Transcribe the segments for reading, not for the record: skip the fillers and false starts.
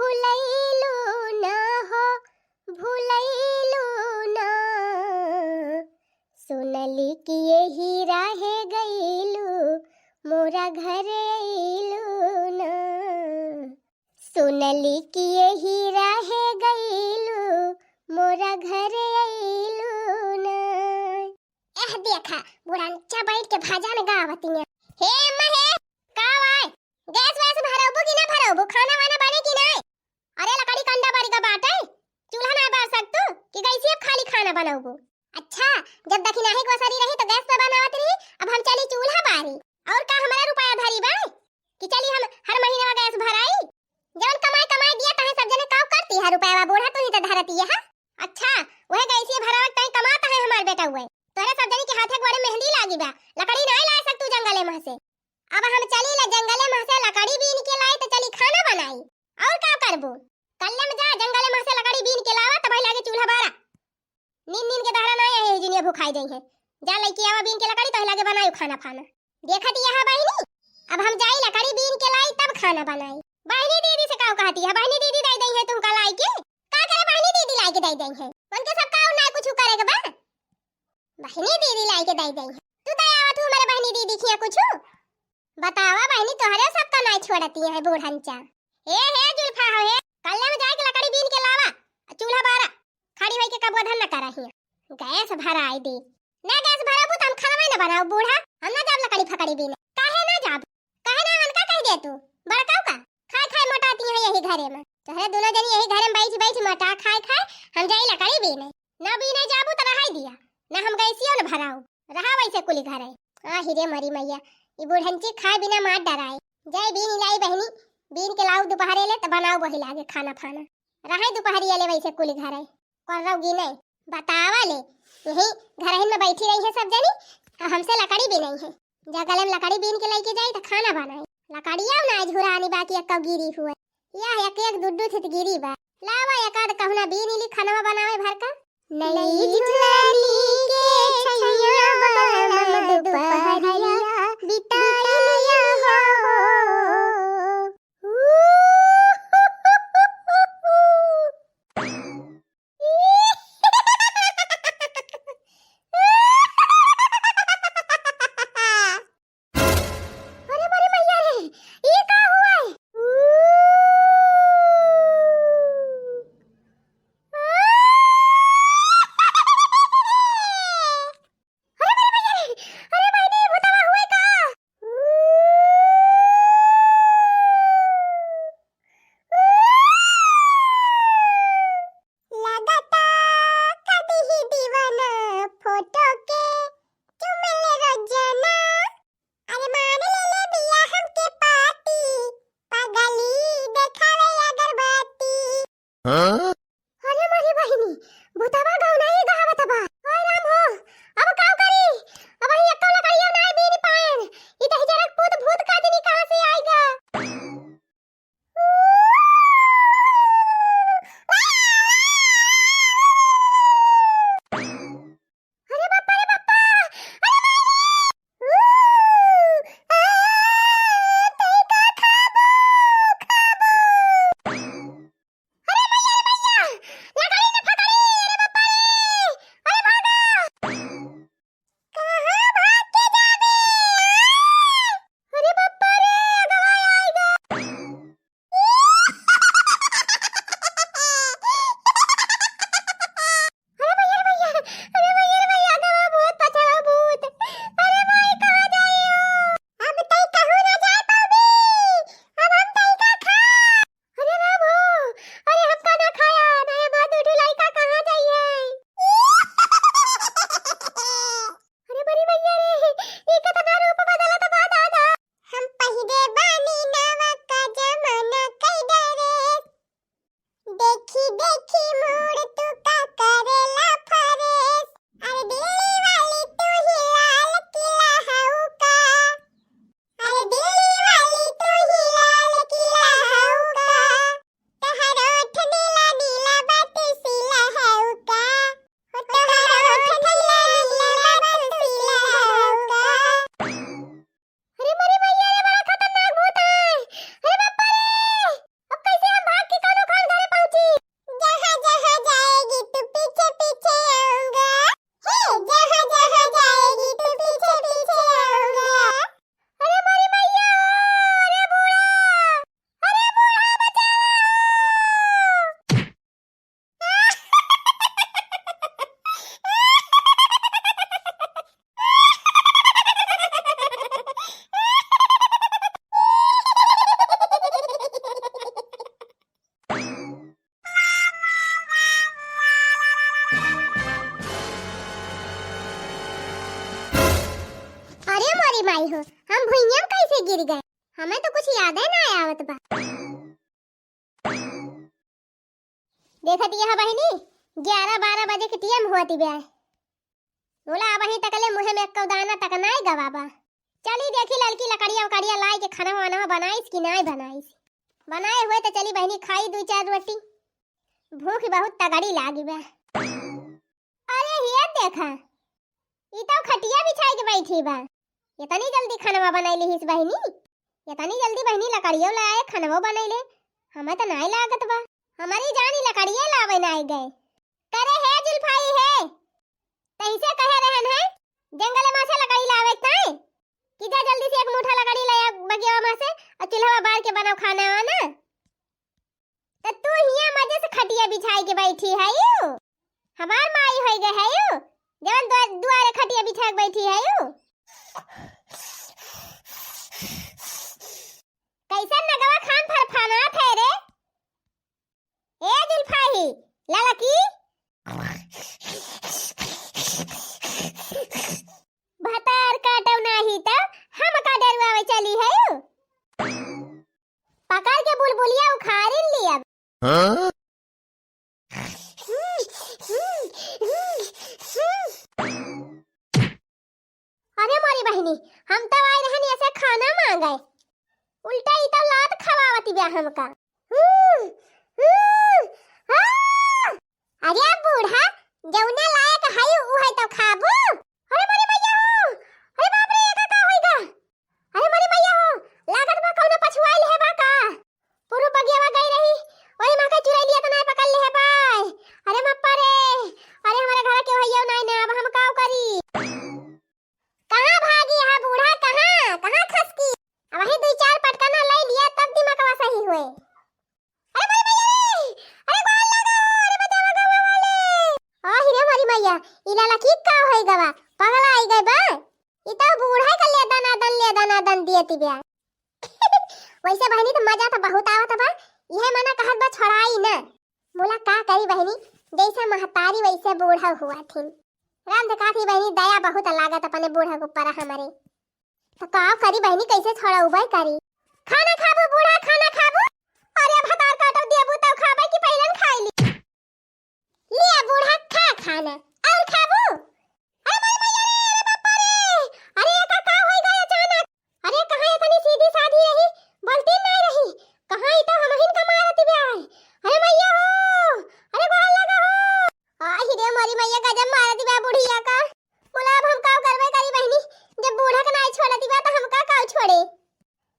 भूलैलू ना हो भूलैलू ना सुनली कि यही राहे गईलू मोरा घरे अइलू ना सुनली कि यही राहे गईलू मोरा घरे अइलू ना। देखा बुढ़ांचा बैठ के भाजा में गावती है। हे अम्मा हे का आए गैस वैस भरबू कि ना भरबू खाना वाना बने कि नहीं? अरे लकड़ी कंडा बारी का बात है चूल्हा ना बार सकतू कि कैसे खाली खाना बनाऊबू? अच्छा जब दखी नाही गोसरी रही तो गैस पे बनावत रही अब हम चली चूल्हा बारी और का हमारा रुपया धरी बा कि चली हम हर महीने में गैस भराई जवन कमाई कमाई दिया तहे सब जने काव करती है रुपया बूढ़ा तू ही तो धरती है। अच्छा वह गैसी भरावत तई कमाता है हमार बेटा हुए तोरे सब जने के हाथे गोड़े मेहंदी लागी बा लकड़ी नहीं ला सकतू जंगले में से अब हम चली ला जंगले में से लकड़ी बीन के लाई तो चली खाना बनाई और का करबू कल्ले में जा जंगले में से लकड़ी बीन के लावा तब लागे चूल्हा बारा नीन नीन के दहरा नहीं है जिनिया भूखाई जाई है जा लइकी आवा बीन के लकड़ी तो लागे बनाई खाना खाना देखत यहां बहिनी अब हम जाई लकड़ी बीन के लाई तब खाना बनाई। बहिनी दीदी से काऊ कहती है बहिनी दीदी दे दई है तुमका लाई के का करे बहिनी दीदी लाई के दे दई है उनके सब काऊ ना कुछ करेगा बा बहिनी दीदी लाई के दे दई है तू दे आवा तू हमारे बहिनी दीदी किया कुछ बतावा बहिनी तोहरे सब का नहीं छोड़ती है बूढ़ंचा। हे जुल्फा हो हे कल्ले में जाके लकड़ी बीन के लावा चूल्हा बारा खड़ी होई के कब धन न करही गैस भराई दे ना गैस भराबू त हम खाना ना बनाऊ बूढ़ा हम ना जाब लकड़ी फकड़ी बीन काहे ना जाब काहे ना मन का कह दे तू बड़काऊ का खाए खाए मोटाती है यही घरे में तोहरे दोनों जनी यही घरे में बैठ बैठ मोटा खाए खाए हम जाई लकड़ी बीन ना बीने जाबू त रहाई दिया ना हम गैसियो न भराऊ रहा वैसे कुली घरे आ हिरे मरी मैया ई बूढ़ंची खाए बिना मार डराए जय बीन लाई बहनी बीन के लाऊ दोपहरे ले त बनाऊ वही लागे खाना खाना रहाई दोपहरी ले वैसे कुली घरे कर रहोगी नहीं बतावा ले यही घर में बैठी रही है सब जनी हमसे लकड़ी भी नहीं है जगले में लकड़ी बीन के लेके जाई तो खाना बनाई लकड़िया ना झुरानी बाकी एक गिरी हुए या एक एक दुड्डू थी गिरी बा लावा एक आध कहना बीन ली खाना बनावे भर का नई झुलानी के छैया बलम दोपहरिया बिताइया हो भुइयां कैसे गिर गए? हमें तो कुछ याद है ना आवत बा। देखत यह बहिनी 11-12 बजे के टीएम हुआती बे। बोला वहीं तकले मुहे में कौदाना तक नहीं गवाबा। चली देखी लड़की लकड़िया उकड़िया लाई के खाना वाना बनाईस कि नहीं बनाईस। बनाए हुए तो चली बहनी खाई 2-4 रोटी। भूख बहुत तगड़ी लागी बे। अरे ये देखा ई तो खटिया बिछाई के बैठी बा। इतनी जल्दी खाना बनाईली हिस बहनी। इतनी जल्दी बहनी लकड़ियों लाए खाना बनैले। हमें तो नहीं लागत बा। हमारी जानी लकड़िये लावे नहीं गए। करे है जुल्फाई है तैसे कहे रहन है जंगल में से लकड़ी लावे ताई कि जा जल्दी से एक मुठा लकड़ी ले बगिया में से और चूल्हा बार के बनाओ खाना वाना। तो तू हिया मजे से खटिया बिछाई के बैठी है यू। हमार माई होई गए है यू जवन दुआरे खटिया बिछा के बैठी है यू। कैसन नगवा खान फरफानात है रे। ए जुल्फाई ललकी भतार काटो नाही त हम का डरवावे चली है यू। पकड़ के बुलबुलिया उखाड़िन लिया। हाँ? अरे मोरी बहनी हम तो आए रहनी ऐसे खाना मांगे उल्टा ई तो लात खवावती बे हमका। अरे बूढ़ा जौना लायक है उ है तो खाबू। अरे मोरी मैया हो अरे बाप रे एका का होइगा। अरे मोरी मैया हो लागत बा कौनो पछुआइल है बा का। पुरु बगियावा गई रही ओई मां के चुराई लिया तो नहीं पकड़ ले है बाय। अरे मप्पा रे अरे हमारे घर के भैया नहीं ना अब हम काऊ करी। कहां भागी है बूढ़ा कहां खसकी। अब वही 2-4 पटकना ले लिया तब दिमागवा सही हुए। अरे मोरी मैया रे अरे गोल लगा अरे बचावा गवा वाले। आ हिरे मोरी मैया इला लकी का होई गवा पगला आई गए बा। ई तो बूढ़ा के ले दाना दन दियती बे। वैसे बहनी तो मजा तो बहुत आवत बा। यह मना कहत बा छोड़ाई ना। मोला का करी बहनी जैसे महतारी वैसे बूढ़ा हुआ थी। राम देखा थी बहनी दया बहुत लागत अपने बूढ़ा के ऊपर हमारे। तो का करी बहनी कैसे छोड़ा उबाई करी। खाना खाबू बूढ़ा खाना खाबू। अरे भतार काटो देबू तब खाबे कि पहलन खाई ली। ले बूढ़ा खा खाना और खाबू। अरे मोर मैया रे अरे बापा रे अरे एका का होई गया अचानक। अरे कहां इतनी सीधी साधी रही बोलती नहीं रही कहां ई तो हमहिन का मारती बे। अरे मैया हो अरे गोल लगा हो। आ हिरे मोरी मैया गजब मारती बे बुढ़िया का। बोला अब हम काऊ करबे करी बहनी जब बूढ़ा का नहीं छोड़ती बे तो हम का काऊ छोड़े।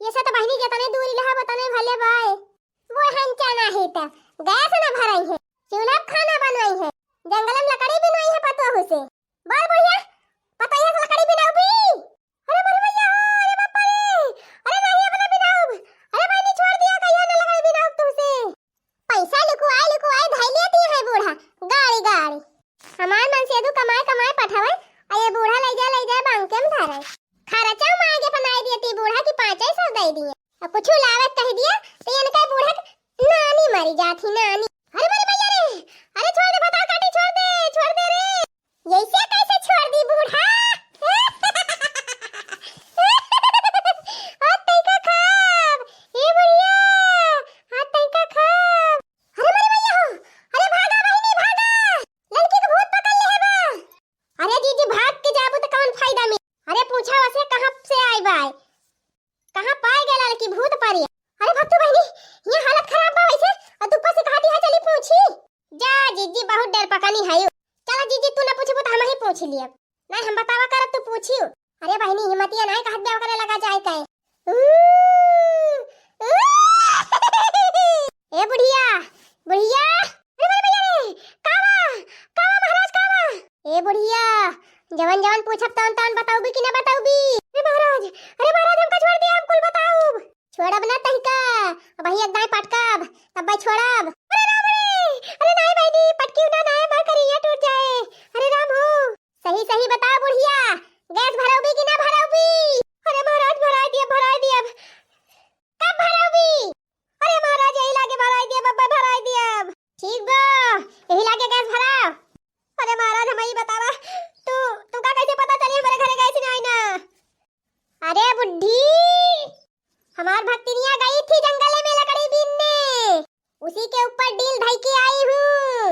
ये सब तो बहनी जतने दूरी लहा बताने भले बाय। वो हंचा नहीं त गैस ना भराई है चूल्हा खाना बनवाई है जंगल में लकड़ी बिनवाई है पतो हुसे। बोल बुढ़िया पतो है लकड़ी बिनाऊ भी। अरे मोर मैया अरे बाप रे अरे नहीं अपना बिनाऊ। अरे बहनी छोड़ दिया कहिया ना लकड़ी बिनाऊ तुसे। पैसा लुकुआई धाई लेती है बूढ़ा गाड़ी हमार मन से दू कमाए पठावे अये बूढ़ा ले जा बांके में धरे। खर्चा मांगे बनाई देती बूढ़ा की 500 दे दिए और कुछ लावत कह दिया तो इनका बूढ़ा नानी मरी जाती नानी। अरे मेरे भैया रे अरे छोड़ दे बता काटी छोड़ दे रे। ऐसे कैसे छोड़ दी बूढ़ा। हाथ तैका खाब ए बुढ़िया हाथ तैका खाब। अरे मेरे भैया हो अरे भागा बहिनी भागा लड़की को भूत पकड़ ले है बा। अरे जीजी भाग के जाबू तो कौन फायदा में। अरे पूछा वैसे कहां से आई बाय कहां पाए गेला लड़की भूत पारी। अरे भक्तू बहनी ये हालत खराब बा वैसे और तू से कहती है चली पूछी। जा जीजी बहुत डर पकानी है यू। चला जीजी तू ना पूछबो तो हम ही पूछ लिए। नहीं हम बतावा करब तू पूछियो। अरे बहनी हिम्मतिया नहीं कहत ब्याह करे लगा जाए कहे। ए बुढ़िया अरे मेरे भैया रे कावा महाराज कावा। ए बुढ़िया जवन पूछब तवन बताऊ भी कि ना बताऊ भी। अरे महाराज हमका छोड़ दिया हम कुल बताऊ। छोड़ब ना तहिका अब ही एक दाई पटकब तब भाई छोड़ब। अरे राम रे अरे नहीं बहनी पटकी ना ना करिया टूट जाए। अरे राम हो सही बता बुढ़िया गैस भराऊ भी कि ना भराऊ भी। अरे महाराज भरा दिया हमार भक्तिनिया गई थी जंगल में लकड़ी बीनने, उसी के ऊपर डील धई के आई हूँ।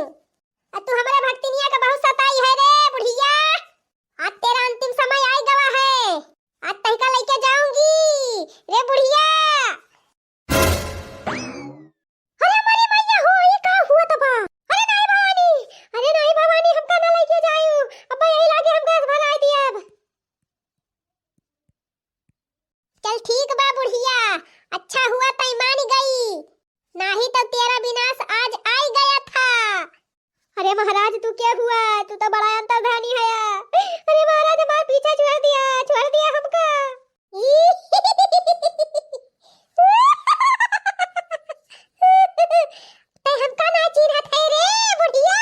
अब तू हमारे भक्तिनिया का बहुत सताई है रे बुढ़िया। आज तेरा अंतिम समय आई गवा है, आज तहका लेके जाऊंगी रे बुढ़िया। अरे हमारी मैया हो, ये का हुआ तबा? अरे नहीं भवानी, अरे नहीं भवानी, हमका ना लेके जायू। अब्बा यही लागे हमका भला दिया। अब चल ठीक बा बुढ़िया, अच्छा हुआ तई मान गई, नहीं तो तेरा विनाश आज आ गया था। अरे महाराज तू क्या हुआ? तू तो बड़ा अंतर्धानी है। अरे महाराज हमारा पीछा छोड़ दिया हमका। ते हमका ना चिन्हत है रे बुढ़िया।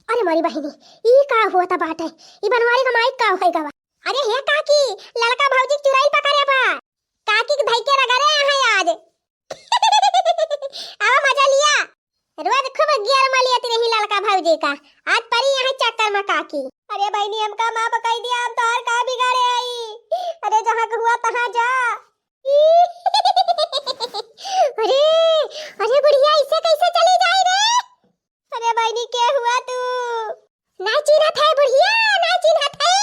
अरे मारी बहिनी, ई का हुआ था बात है? ई बनवारी का माइक का होई गवा? अरे हे काकी, लड़का भौजी के चुराई पकड़े बा, काकी के धई के रगड़े हैं आज। आओ मजा लिया, रोज खूब गियर मालिया तेरे ही लड़का भौजी का, आज परी यहाँ चक्कर में काकी। अरे बहनी हमका माँ बकाई दिया, हम तोहर का बिगाड़े आई। अरे जहाँ का हुआ तहाँ जा। अरे अरे बुढ़िया इसे कैसे चली जाई रे? अरे बहनी क्या हुआ तू? ना चिन्हत है बुढ़िया, ना चिन्हत है।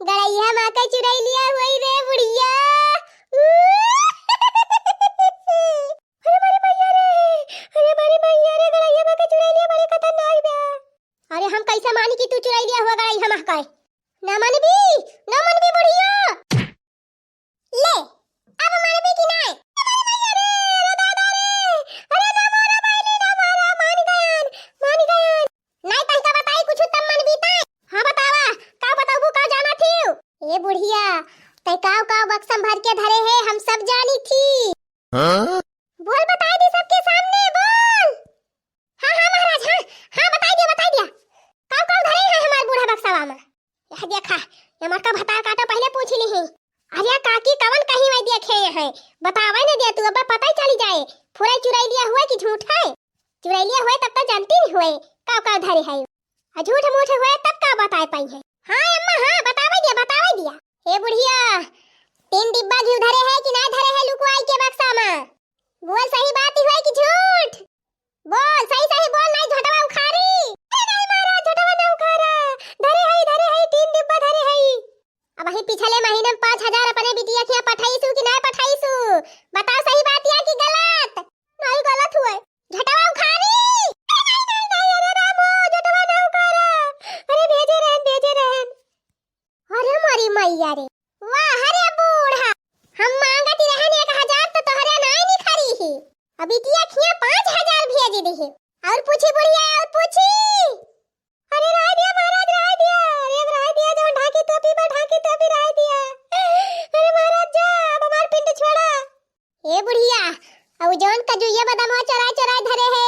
गड़ैया माँ का चुराई लिया हुई रे बुढ़िया। अरे मारी मैया रे, गड़ैया माँ का चुराई लिया, बड़ी खतरनाक बा। अरे हम कैसे मानी कि तू चुराई लिया हुआ गड़ैया माँ का? ना मनबी बुढ़िया। ले अब मनबी कि नहीं? अरे दादा रे, अरे ना मारा बैली, ना मारा, मान गयान। नहीं तहका बताई कुछ तब मनबी ताई। हां बतावा, का बताबू का जाना थी? ए बुढ़िया, तै काव बक्सम भर के धरे है, हम सब जानी थी। हां बोल, बता दे सबके सामने बोल। हां महाराज, हां बता दिया। काव धरे है हमार बूढ़ा बक्सवा में? यह देखा, हमार का भतार काटो पहले पूछ ली ही। अरे काकी कवन कहीं में देखे है, बतावे न दे तू, अब पता ही चली जाए फुराई चुराई लिया हुआ कि झूठ है। चुराई लिया हुआ तब तक जानती नहीं हुए काव धरे है, और झूठ मूठ हुए तब का बताए पाई है। हां अम्मा हां बतावे दिया। ए बुढ़िया, 3 डिब्बा घी धरे है कि ना धरे है लुकवाई के बक्सा में? बोल सही बात ही है कि झूठ? बोल सही बोल, नहीं झटवा उखारी। अरे नहीं मारा, झटवा ना उखारा, धरे है 3 डिब्बा धरे है। अब वही पिछले महीने में 5000 अपने बिटिया के पठाईसु कि नहीं पठाईसु? बताओ सही बात या कि गलत? नहीं गलत हुए, झटवा उखारी। नहीं अरे रामो, झटवा ना उखारा, अरे भेजे रहन। अरे मारी मैया रे, वाह रे बूढ़ा, हम मांगती रहन 1000 तो तोहरे नहीं निखरी ही, अभी बिटिया खिया 5000 भेज दी ही। और पूछी बुढ़िया, और पूछी। अरे राय दिया महाराज, राय दिया, जो ढाकी टोपी राय दिया। अरे महाराज जा, अब हमार पिंड छोड़ा। ए बुढ़िया, अब जौन कजुया बदमवा चराय धरे है,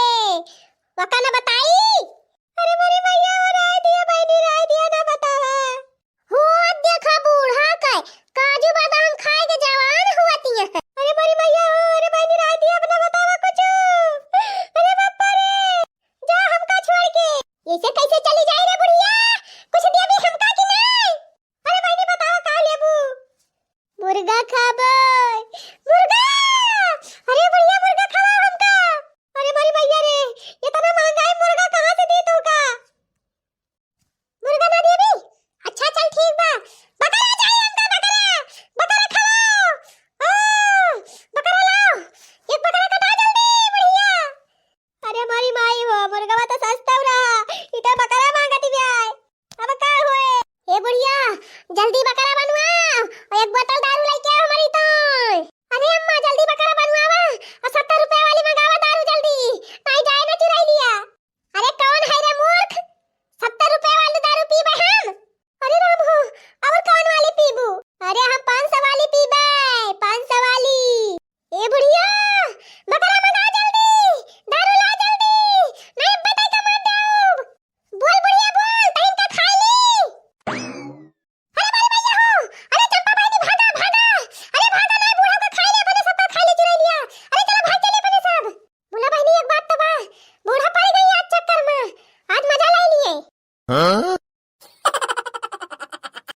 वका न बताई? अरे मोरी मैया, राय दिया बहनी, राय दिया ना बतावा। हो देखा बूढ़ा का काजू बादाम खाए के जवान हुआ तिया। अरे मोरी मैया, अरे बहनी राय दिया, अपना बतावा कुछ। अरे बापा रे, जा हमका छोड़ के। ऐसे कैसे चली जाए रे बुढ़िया? कुछ देबी हमका कि नहीं? अरे बहनी बताओ का लेबू? मुर्गा खाबो, मुर्गा। अरे बुढ़िया